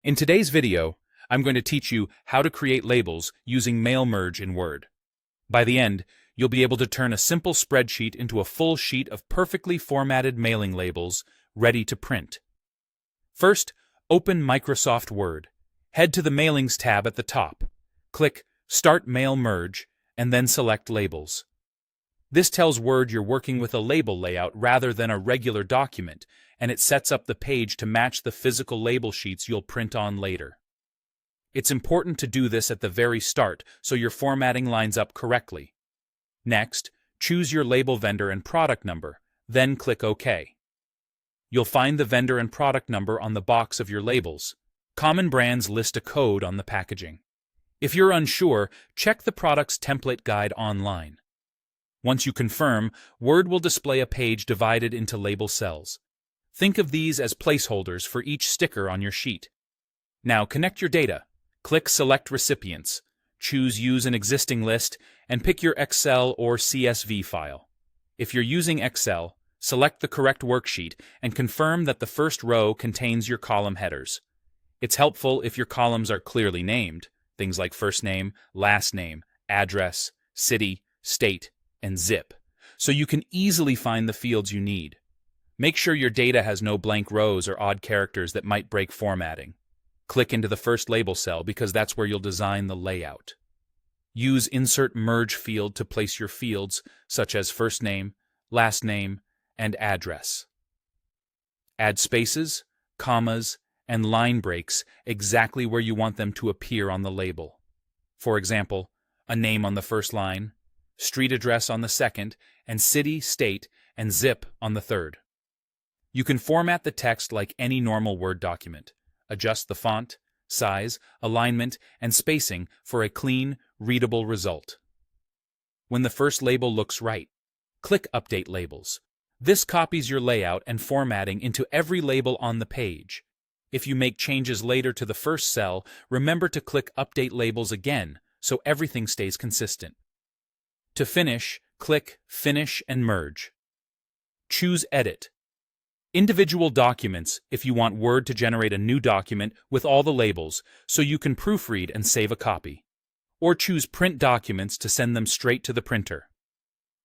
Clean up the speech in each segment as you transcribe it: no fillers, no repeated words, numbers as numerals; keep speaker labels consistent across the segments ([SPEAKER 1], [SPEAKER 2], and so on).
[SPEAKER 1] In today's video, I'm going to teach you how to create labels using mail merge in Word. By the end, you'll be able to turn a simple spreadsheet into a full sheet of perfectly formatted mailing labels ready to print. First, open Microsoft Word. Head to the Mailings tab at the top. Click Start Mail Merge and then select Labels. This tells Word you're working with a label layout rather than a regular document, and it sets up the page to match the physical label sheets you'll print on later. It's important to do this at the very start so your formatting lines up correctly. Next, choose your label vendor and product number, then click OK. You'll find the vendor and product number on the box of your labels. Common brands list a code on the packaging. If you're unsure, check the product's template guide online. Once you confirm, Word will display a page divided into label cells. Think of these as placeholders for each sticker on your sheet. Now connect your data. Click Select Recipients, choose Use an existing list, and pick your Excel or CSV file. If you're using Excel, select the correct worksheet and confirm that the first row contains your column headers. It's helpful if your columns are clearly named, things like first name, last name, address, city, state, and zip, so you can easily find the fields you need. Make sure your data has no blank rows or odd characters that might break formatting. Click into the first label cell because that's where you'll design the layout. Use Insert Merge field to place your fields, such as first name, last name, and address. Add spaces, commas, and line breaks exactly where you want them to appear on the label. For example, a name on the first line, street address on the second, and city, state, and zip on the third. You can format the text like any normal Word document. Adjust the font, size, alignment, and spacing for a clean, readable result. When the first label looks right, click Update Labels. This copies your layout and formatting into every label on the page. If you make changes later to the first cell, remember to click Update Labels again so everything stays consistent. To finish, click Finish and Merge. Choose Edit. Individual documents if you want Word to generate a new document with all the labels so you can proofread and save a copy. Or choose Print Documents to send them straight to the printer.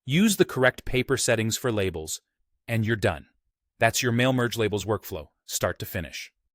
[SPEAKER 1] Use the correct paper settings for labels, and you're done. That's your Mail Merge Labels workflow, start to finish.